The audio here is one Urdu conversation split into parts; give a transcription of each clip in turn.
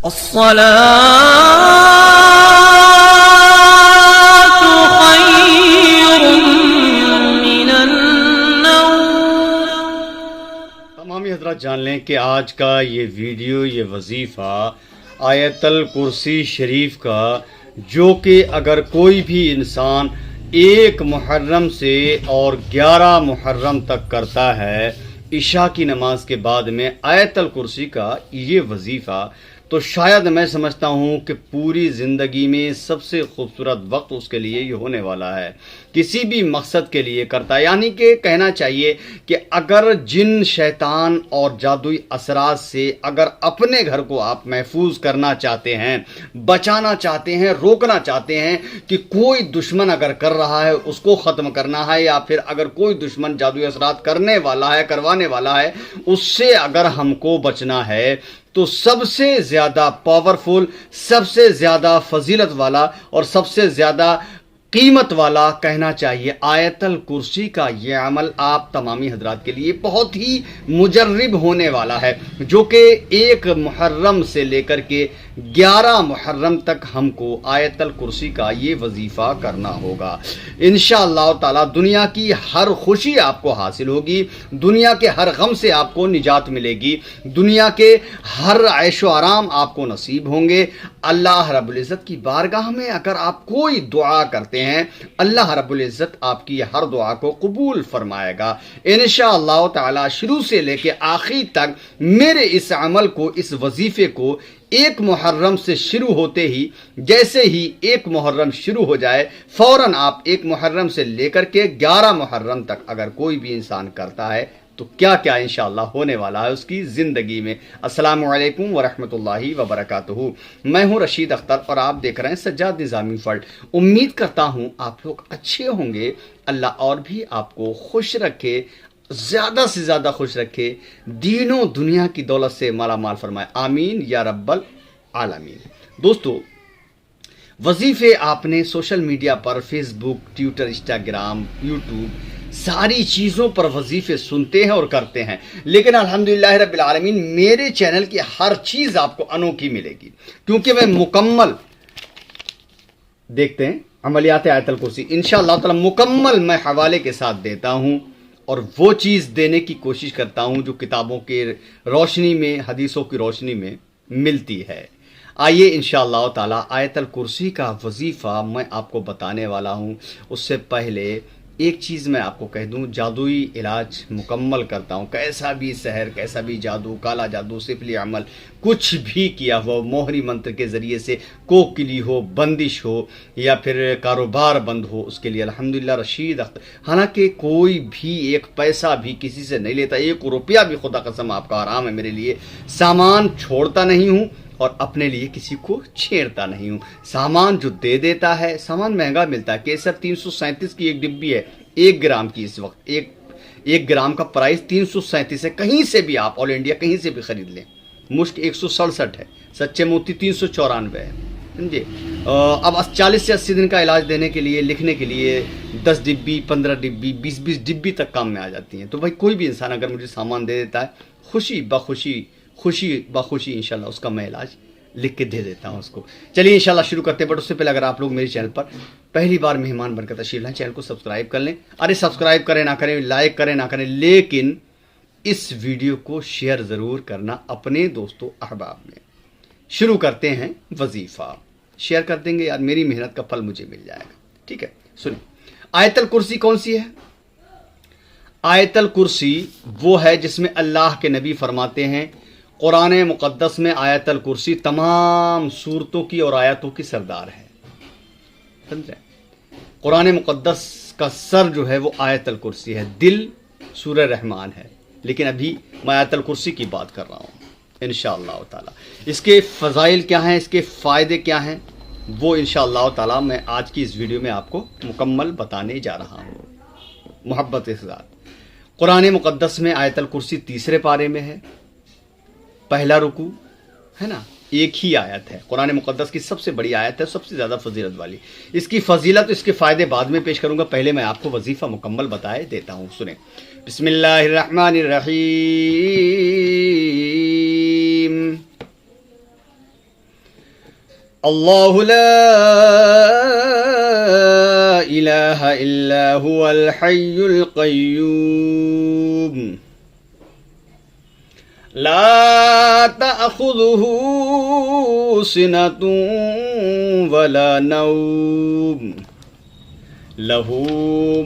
الصلاة خير من النوم۔ تمامی حضرات جان لیں کہ آج کا یہ ویڈیو، یہ وظیفہ آیت الکرسی شریف کا، جو کہ اگر کوئی بھی انسان 1 محرم سے اور 11 محرم تک کرتا ہے عشاء کی نماز کے بعد میں آیت الکرسی کا یہ وظیفہ، تو شاید میں سمجھتا ہوں کہ پوری زندگی میں سب سے خوبصورت وقت اس کے لیے یہ ہونے والا ہے، کسی بھی مقصد کے لیے کرتا ہے۔ یعنی کہ کہنا چاہیے کہ اگر جن، شیطان اور جادوئی اثرات سے اگر اپنے گھر کو آپ محفوظ کرنا چاہتے ہیں، بچانا چاہتے ہیں، روکنا چاہتے ہیں کہ کوئی دشمن اگر کر رہا ہے اس کو ختم کرنا ہے، یا پھر اگر کوئی دشمن جادوئی اثرات کرنے والا ہے، کروانے والا ہے، اس سے اگر ہم کو بچنا ہے، تو سب سے زیادہ پاورفل، سب سے زیادہ فضیلت والا اور سب سے زیادہ قیمت والا کہنا چاہیے آیت الکرسی کا یہ عمل آپ تمامی حضرات کے لیے بہت ہی مجرب ہونے والا ہے، جو کہ 1 محرم سے لے کر کے 11 محرم تک ہم کو آیت الکرسی کا یہ وظیفہ کرنا ہوگا۔ انشاءاللہ تعالی دنیا کی ہر خوشی آپ کو حاصل ہوگی، دنیا کے ہر غم سے آپ کو نجات ملے گی، دنیا کے ہر عیش و آرام آپ کو نصیب ہوں گے۔ اللہ رب العزت کی بارگاہ میں اگر آپ کوئی دعا کرتے ہیں، اللہ رب العزت آپ کی ہر دعا کو قبول فرمائے گا انشاءاللہ تعالی۔ شروع سے لے کے آخر تک میرے اس عمل کو، اس وظیفے کو 1 محرم سے شروع ہوتے ہی، جیسے ہی 1 محرم شروع ہو جائے، فوراً آپ 1 محرم سے لے کر کے 11 محرم تک اگر کوئی بھی انسان کرتا ہے تو کیا کیا انشاءاللہ ہونے والا ہے اس کی زندگی میں۔ السلام علیکم ورحمۃ اللہ وبرکاتہ۔ میں ہوں رشید اختر اور آپ دیکھ رہے ہیں سجاد نظامی ورلڈ۔ امید کرتا ہوں آپ لوگ اچھے ہوں گے، اللہ اور بھی آپ کو خوش رکھے، زیادہ سے زیادہ خوش رکھے، دین و دنیا کی دولت سے مالا مال فرمائے، آمین یا رب العالمین۔ دوستو، وظیفے آپ نے سوشل میڈیا پر، فیس بک، ٹویٹر، انسٹاگرام، یوٹیوب، ساری چیزوں پر وظیفے سنتے ہیں اور کرتے ہیں، لیکن الحمدللہ رب العالمین میرے چینل کی ہر چیز آپ کو انوکھی ملے گی، کیونکہ میں مکمل دیکھتے ہیں عملیات آیت الکرسی انشاءاللہ تعالی مکمل میں حوالے کے ساتھ دیتا ہوں، اور وہ چیز دینے کی کوشش کرتا ہوں جو کتابوں کے روشنی میں، حدیثوں کی روشنی میں ملتی ہے۔ آئیے انشاءاللہ تعالی آیت الکرسی کا وظیفہ میں آپ کو بتانے والا ہوں۔ اس سے پہلے ایک چیز میں آپ کو کہہ دوں، جادوئی علاج مکمل کرتا ہوں، کیسا بھی سحر، کیسا بھی جادو، کالا جادو، سفلی عمل، کچھ بھی کیا ہوا، موہری منتر کے ذریعے سے کوکلی ہو، بندش ہو، یا پھر کاروبار بند ہو، اس کے لیے الحمدللہ رشید اختر، حالانکہ کوئی بھی 1 پیسہ بھی کسی سے نہیں لیتا، 1 روپیہ بھی، خدا قسم آپ کا حرام ہے میرے لیے، سامان چھوڑتا نہیں ہوں اور اپنے لیے کسی کو چھیڑتا نہیں ہوں۔ سامان جو دے دیتا ہے، سامان مہنگا ملتا ہے، کیسر 337 کی 1 ڈبی ہے، 1 گرام کی، اس وقت 1 گرام کا پرائس 337 ہے، کہیں سے بھی آپ آل انڈیا کہیں سے بھی خرید لیں۔ مشک 167 ہے، سچے موتی 394 ہے، سمجھے۔ اب 40 سے 80 دن کا علاج دینے کے لیے، لکھنے کے لیے 10 ڈبی، 15 ڈبی، 20 ڈبی تک کام میں آ جاتی ہیں۔ تو بھائی کوئی بھی انسان اگر مجھے سامان دے دیتا ہے، خوشی بخوشی انشاءاللہ اس کا میں علاج لکھ کے دے دیتا ہوں اس کو۔ چلیے انشاءاللہ شروع کرتے ہیں، بٹ اس سے پہلے اگر آپ لوگ میرے چینل پر پہلی بار مہمان بن کر تشریف لائیں، چینل کو سبسکرائب کر لیں۔ ارے سبسکرائب کریں نہ کریں، لائک کریں نہ کریں، لیکن اس ویڈیو کو شیئر ضرور کرنا اپنے دوستوں احباب میں۔ شروع کرتے ہیں وظیفہ، شیئر کر دیں گے یار، میری محنت کا پھل مجھے مل جائے گا، ٹھیک ہے۔ سنیں، آیت الکرسی کون سی ہے؟ آیت الکرسی وہ ہے جس میں اللہ کے نبی فرماتے ہیں، قرآن مقدس میں آیت الکرسی تمام صورتوں کی اور آیتوں کی سردار ہے، سمجھے۔ قرآن مقدس کا سر جو ہے وہ آیت الکرسی ہے، دل سورہ رحمان ہے، لیکن ابھی میں آیت الکرسی کی بات کر رہا ہوں انشاءاللہ تعالی۔ اس کے فضائل کیا ہیں، اس کے فائدے کیا ہیں، وہ انشاءاللہ تعالی میں آج کی اس ویڈیو میں آپ کو مکمل بتانے جا رہا ہوں محبت کے ساتھ۔ قرآن مقدس میں آیت الکرسی 3 پارے میں ہے، پہلا رکوع ہے نا، 1 ہی آیت ہے، قرآن مقدس کی سب سے بڑی آیت ہے، سب سے زیادہ فضیلت والی۔ اس کی فضیلت، اس کے فائدے بعد میں پیش کروں گا، پہلے میں آپ کو وظیفہ مکمل بتائے دیتا ہوں، سنیں۔ بسم اللہ الرحمن الرحیم۔ اللہ لا الہ الا هو الحی القیوم لا تأخذه سنة ولا نوم له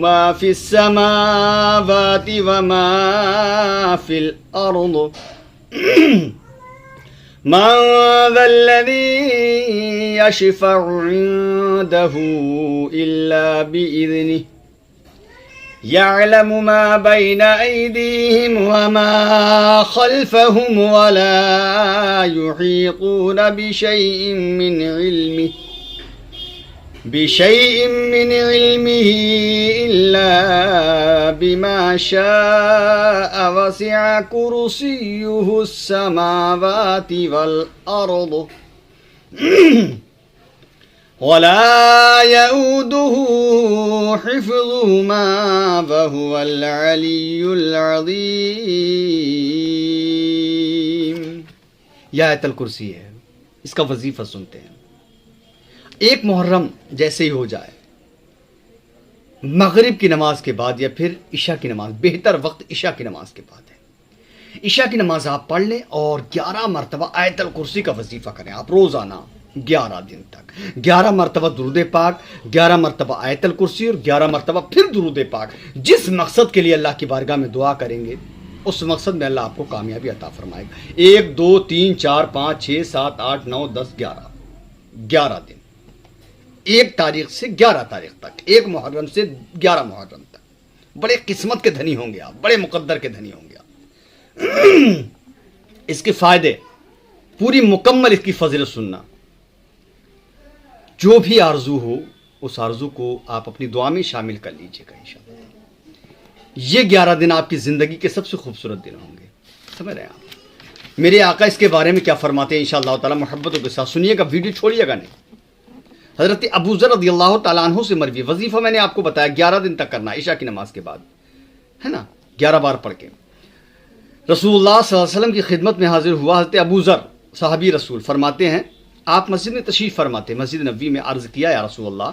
ما في السماوات وما في الأرض من ذا الذي يشفع عنده إلا بإذنه يعلم ما بين أيديهم وما خلفهم ولا يحيطون بشيء من علمه إلا بما شاء وسع كرسيه السماوات والأرض ولا يؤوده حفظهما وهو العلي العظيم. یہ آیت الکرسی ہے، اس کا وظیفہ سنتے ہیں. ایک محرم جیسے ہی ہو جائے، مغرب کی نماز کے بعد یا پھر عشاء کی نماز، بہتر وقت عشاء کی نماز کے بعد ہے. عشاء کی نماز آپ پڑھ لیں اور 11 مرتبہ آیت الکرسی کا وظیفہ کریں آپ روزانہ 11 دن تک. 11 مرتبہ درود پاک، 11 مرتبہ آیت الکرسی اور 11 مرتبہ پھر درود پاک. جس مقصد کے لیے اللہ کی بارگاہ میں دعا کریں گے اس مقصد میں اللہ آپ کو کامیابی عطا فرمائے گا. 1 2 3 4 5 6 7 8 9 10 11 دن، 1 تاریخ سے 11 تاریخ تک، 1 محرم سے 11 محرم تک. بڑے قسمت کے دھنی ہوں گے آپ، بڑے مقدر کے دھنی ہوں گے آپ. اس کے فائدے، پوری مکمل اس کی فضیلت سننا. جو بھی آرزو ہو اس آرزو کو آپ اپنی دعا میں شامل کر لیجئے گا انشاءاللہ. یہ 11 دن آپ کی زندگی کے سب سے خوبصورت دن ہوں گے. سمجھ رہے ہیں آپ؟ میرے آقا اس کے بارے میں کیا فرماتے ہیں انشاءاللہ تعالی، محبتوں کے ساتھ سنیے گا، ویڈیو چھوڑیے گا نہیں. حضرت ابو ذر رضی اللہ تعالیٰ عنہ سے مروی، وظیفہ میں نے آپ کو بتایا 11 دن تک کرنا عشاء کی نماز کے بعد، ہے نا، 11 بار پڑھ کے. رسول اللہ صلی اللہ علیہ وسلم کی خدمت میں حاضر ہوا حضرت ابو ذر صحابی رسول، فرماتے ہیں آپ مسجد میں تشریف فرماتے، مسجد نبوی میں عرض کیا یا رسول اللہ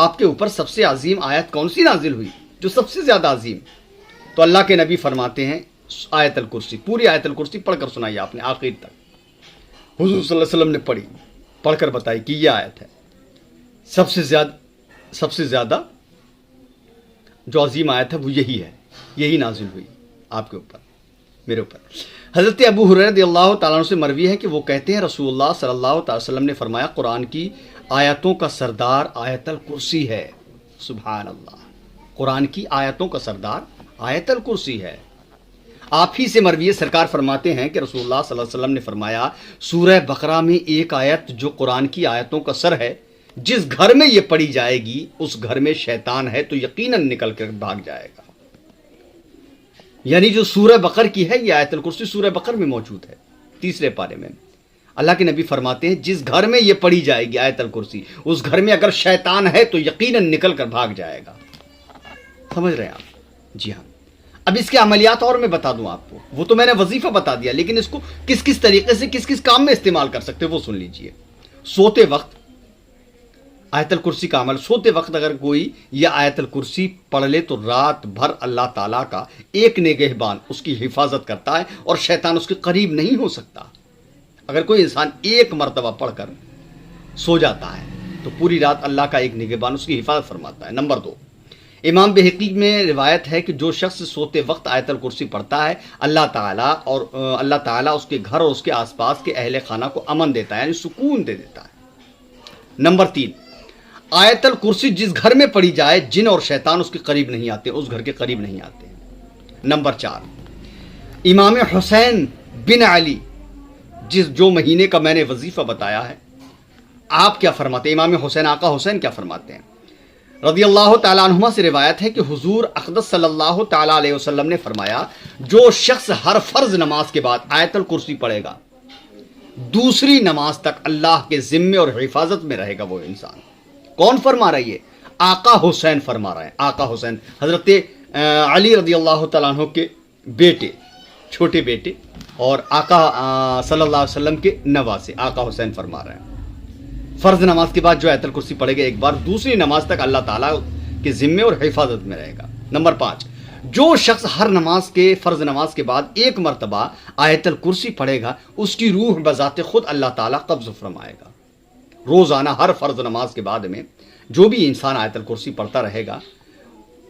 آپ کے اوپر سب سے عظیم آیت کون سی نازل ہوئی، جو سب سے زیادہ عظیم؟ تو اللہ کے نبی فرماتے ہیں آیت الکرسی. پوری آیت الکرسی پڑھ کر سنائی آپ نے آخر تک. حضور صلی اللہ علیہ وسلم نے پڑھ کر بتائی کہ یہ آیت ہے سب سے زیادہ جو عظیم آیت ہے وہ یہی ہے، یہی نازل ہوئی آپ کے اوپر، میرے اوپر. حضرت ابو ہریرہ رضی اللہ تعالیٰ عنہ سے مروی ہے کہ وہ کہتے ہیں رسول اللہ صلی اللہ تعالی وسلم نے فرمایا قرآن کی آیتوں کا سردار آیت الکرسی ہے. سبحان اللہ، قرآن کی آیتوں کا سردار آیت الکرسی ہے. آپ ہی سے مروی سرکار فرماتے ہیں کہ رسول اللہ صلی اللہ علیہ وسلم نے فرمایا سورہ بقرہ میں ایک آیت جو قرآن کی آیتوں کا سر ہے، جس گھر میں یہ پڑھی جائے گی اس گھر میں شیطان ہے تو یقیناً نکل کر بھاگ جائے گا. یعنی جو سورہ بقر کی ہے یہ آیت الکرسی سورہ بقر میں موجود ہے 3 پارے میں. اللہ کے نبی فرماتے ہیں جس گھر میں یہ پڑھی جائے گی آیت الکرسی، اس گھر میں اگر شیطان ہے تو یقیناً نکل کر بھاگ جائے گا. سمجھ رہے ہیں آپ؟ جی ہاں. اب اس کے عملیات اور میں بتا دوں آپ کو، وہ تو میں نے وظیفہ بتا دیا، لیکن اس کو کس کس طریقے سے کس کس کام میں استعمال کر سکتے وہ سن لیجئے. سوتے وقت آیت الکرسی کا عمل، سوتے وقت اگر کوئی یہ آیت الکرسی پڑھ لے تو رات بھر اللہ تعالیٰ کا ایک نگہبان اس کی حفاظت کرتا ہے اور شیطان اس کے قریب نہیں ہو سکتا. اگر کوئی انسان 1 مرتبہ پڑھ کر سو جاتا ہے تو پوری رات اللہ کا ایک نگہبان اس کی حفاظت فرماتا ہے. نمبر 2، امام بہقی میں روایت ہے کہ جو شخص سوتے وقت آیت الکرسی پڑھتا ہے اللہ تعالیٰ اس کے گھر اور اس کے آس پاس کے اہل خانہ کو امن دیتا ہے، یعنی سکون دے دیتا ہے. نمبر 3، آیت الکرسی جس گھر میں پڑھی جائے جن اور شیطان اس کے قریب نہیں آتے، اس گھر کے قریب نہیں آتے. نمبر 4، امام حسین بن علی جو مہینے کا میں نے وظیفہ بتایا ہے، آپ کیا فرماتے ہیں؟ امام حسین آقا حسین کیا فرماتے ہیں؟ رضی اللہ تعالیٰ عنہما سے روایت ہے کہ حضور اقدس صلی اللہ تعالیٰ علیہ وسلم نے فرمایا جو شخص ہر فرض نماز کے بعد آیت الکرسی پڑھے گا دوسری نماز تک اللہ کے ذمے اور حفاظت میں رہے گا وہ انسان. کون فرما رہا ہے یہ؟ آقا حسین فرما رہا ہے. آقا حسین حضرت علی رضی اللہ تعالیٰ عنہ کے بیٹے، چھوٹے بیٹے، اور آقا صلی اللہ علیہ وسلم کے نواسے آقا حسین فرما رہے ہیں. فرض نماز کے بعد جو آیت الکرسی پڑھے گا ایک بار، دوسری نماز تک اللہ تعالیٰ کے ذمے اور حفاظت میں رہے گا۔ نمبر 5، جو شخص ہر نماز کے فرض نماز کے بعد ایک مرتبہ آیت الکرسی پڑھے گا، اس کی روح بذات خود اللہ تعالیٰ قبض فرمائے گا۔ روزانہ ہر فرض نماز کے بعد میں جو بھی انسان آیت الکرسی پڑھتا رہے گا،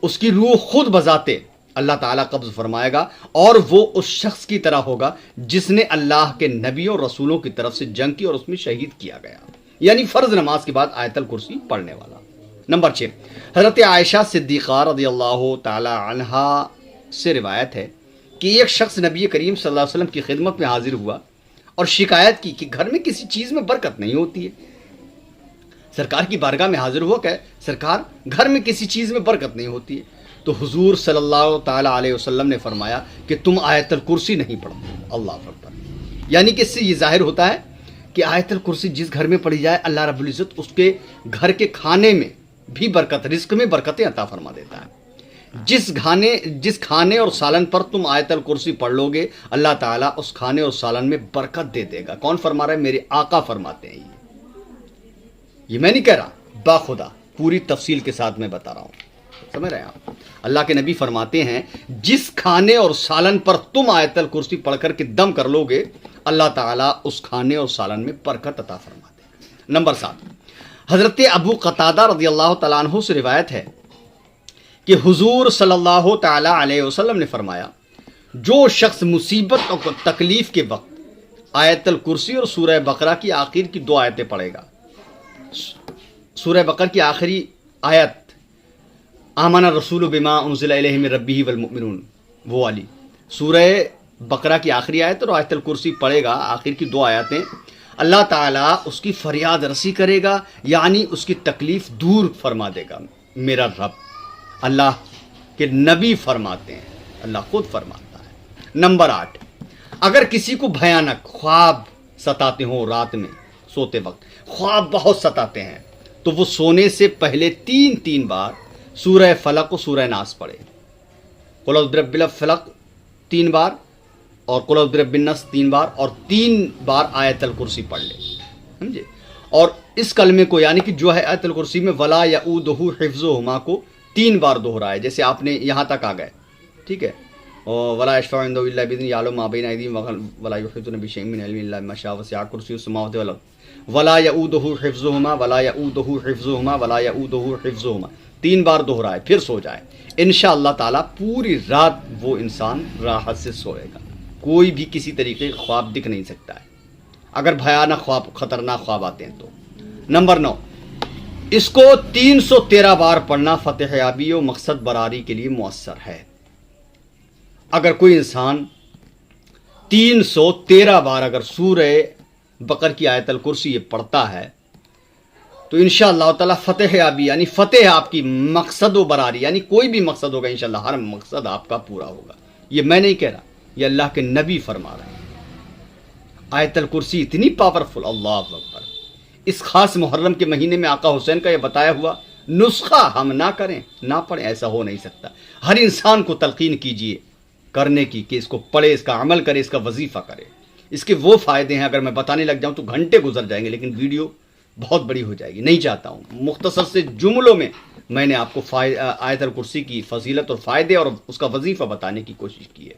اس کی روح خود بذات اللہ تعالیٰ قبض فرمائے گا، اور وہ اس شخص کی طرح ہوگا جس نے اللہ کے نبیوں اور رسولوں کی طرف سے جنگ کی اور اس میں شہید کیا گیا، یعنی فرض نماز کے بعد آیت الکرسی پڑھنے والا۔ نمبر 6، حضرت عائشہ صدیقہ رضی اللہ تعالی عنہا سے روایت ہے کہ ایک شخص نبی کریم صلی اللہ علیہ وسلم کی خدمت میں حاضر ہوا اور شکایت کی کہ گھر میں کسی چیز میں برکت نہیں ہوتی ہے۔ سرکار کی بارگاہ میں حاضر ہوا کہ سرکار گھر میں کسی چیز میں برکت نہیں ہوتی ہے، تو حضور صلی اللہ تعالی علیہ وسلم نے فرمایا کہ تم آیت الکرسی نہیں پڑھتے۔ اللہ اکبر، یعنی کہ اس سے یہ ظاہر ہوتا ہے کہ آیت الکرسی جس گھر میں پڑھی جائے، اللہ رب العزت اس کے گھر کے کھانے میں بھی برکت، رزق میں برکتیں عطا فرما دیتا ہے۔ جس کھانے اور سالن پر تم آیت الکرسی پڑھ لو گے، اللہ تعالیٰ اس کھانے اور سالن میں برکت دے دے گا۔ کون فرما رہا ہے؟ میرے آقا فرماتے ہیں۔ یہ میں نہیں کہہ رہا، باخدا پوری تفصیل کے ساتھ میں بتا رہا ہوں، سمجھ رہے ہیں آپ؟ اللہ کے نبی فرماتے ہیں جس کھانے اور سالن پر تم آیت الکرسی پڑھ کر کے دم کر لو گے، اللہ تعالیٰ اس کھانے اور سالن میں برکت عطا فرماتے ہیں۔ نمبر 7، حضرت ابو قتادہ رضی اللہ تعالیٰ عنہ سے روایت ہے کہ حضور صلی اللہ تعالیٰ علیہ وسلم نے فرمایا، جو شخص مصیبت اور تکلیف کے وقت آیت الکرسی اور سورہ بقرہ کی آخر کی 2 آیتیں پڑھے گا، سورہ بقرہ کی آخری آیت آمن الرسول بما انزل الیہ من ربہ والمؤمنون، وہ والی سورہ بقرہ کی آخری آیت، اور آیت الکرسی پڑھے گا آخر کی 2 آیتیں، اللہ تعالیٰ اس کی فریاد رسی کرے گا، یعنی اس کی تکلیف دور فرما دے گا۔ میرا رب، اللہ کے نبی فرماتے ہیں، اللہ خود فرماتا ہے۔ نمبر 8، اگر کسی کو بھیانک خواب ستاتے ہوں، رات میں سوتے وقت خواب بہت ستاتے ہیں، تو وہ سونے سے پہلے 3 بار سورہ فلق و سورہ ناس پڑھے۔ قل اعوذ برب الفلق 3 بار، اور قل اعوذ برب الناس 3 بار، اور 3 بار آیت الکرسی پڑھ لے، سمجھے؟ اور اس کلمے کو، یعنی کہ جو ہے آیت الکرسی میں ولا یعودہ حفظہما کو 3 بار دہرائے، جیسے آپ نے یہاں تک آ گئے، ٹھیک ہے، ولا یشفع عنده الا باذنہ یعلم ما بین ایدیہم ولا یحیطون بشیء من علمہ الا بما شاء وسع کرسیہ السماوات والارض ولا یعودہ حفظہما ولا یعودہ حفظہما ولا یعودہ حفظہما 3 بار دہرائے، پھر سو جائے، انشاءاللہ تعالیٰ پوری رات وہ انسان راحت سے سوئے گا، کوئی بھی کسی طریقے کا خواب دکھ نہیں سکتا ہے، اگر بھیانک خواب، خطرناک خواب آتے ہیں تو۔ نمبر 9، اس کو 313 بار پڑھنا فتح یابی و مقصد براری کے لیے مؤثر ہے۔ اگر کوئی انسان 313 بار اگر سورہ بقرہ کی آیت الکرسی یہ پڑھتا ہے، تو انشاءاللہ تعالیٰ فتح یابی، یعنی فتح آپ کی، مقصد و براری، یعنی کوئی بھی مقصد ہوگا انشاءاللہ ہر مقصد آپ کا پورا ہوگا۔ یہ میں نہیں کہہ رہا، یہ اللہ کے نبی فرما رہے ہیں۔ آیت الکرسی اتنی پاورفل، اللہ اکبر۔ اس خاص محرم کے مہینے میں آقا حسین کا یہ بتایا ہوا نسخہ ہم نہ کریں، نہ پڑھیں، ایسا ہو نہیں سکتا۔ ہر انسان کو تلقین کیجئے کرنے کی کہ اس کو پڑھے، اس کا عمل کرے، اس کا وظیفہ کرے۔ اس کے وہ فائدے ہیں، اگر میں بتانے لگ جاؤں تو گھنٹے گزر جائیں گے، لیکن ویڈیو بہت بڑی ہو جائے گی، نہیں چاہتا ہوں۔ مختصر سے جملوں میں نے آپ کو آیت الکرسی کی فضیلت اور فائدے اور اس کا وظیفہ بتانے کی کوشش کی ہے۔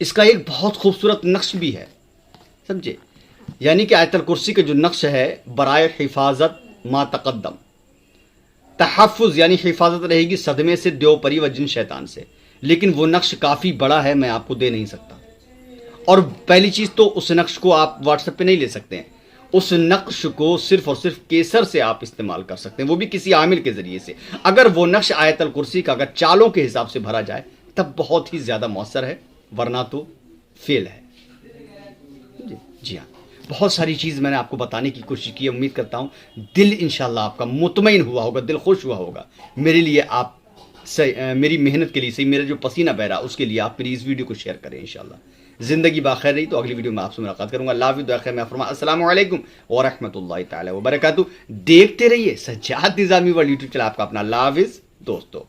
اس کا ایک بہت خوبصورت نقش بھی ہے، سمجھے؟ یعنی کہ آیت الکرسی کا جو نقش ہے، برائے حفاظت ما تقدم، تحفظ یعنی حفاظت رہے گی صدمے سے، دیوپری و جن شیطان سے، لیکن وہ نقش کافی بڑا ہے، میں آپ کو دے نہیں سکتا۔ اور پہلی چیز تو اس نقش کو آپ واٹس ایپ پہ نہیں لے سکتے ہیں، اس نقش کو صرف اور صرف کیسر سے آپ استعمال کر سکتے ہیں، وہ بھی کسی عامل کے ذریعے سے۔ اگر وہ نقش آیت الکرسی کا اگر چالوں کے حساب سے بھرا جائے تب بہت ہی زیادہ مؤثر ہے، ورنہ تو فیل ہے۔ جی ہاں، بہت ساری چیز میں نے آپ کو بتانے کی کوشش کی ہے، امید کرتا ہوں دل انشاءاللہ آپ کا مطمئن ہوا ہوگا، دل خوش ہوا ہوگا۔ میرے لیے آپ میری محنت کے لیے صحیح، میرا جو پسینہ بہ رہا اس کے لیے آپ میری اس ویڈیو کو شیئر کریں انشاءاللہ۔ زندگی باخیر رہی تو اگلی ویڈیو میں آپ سے ملاقات کروں گا۔ اللہ حافظ، دعا خیر میں فرما السلام علیکم ورحمۃ اللہ تعالی وبرکاتہ۔ دیکھتے رہیے سجاد نظامی ورلڈ یوٹیوب چینل آپ کا اپنا۔ اللہ حافظ دوستو۔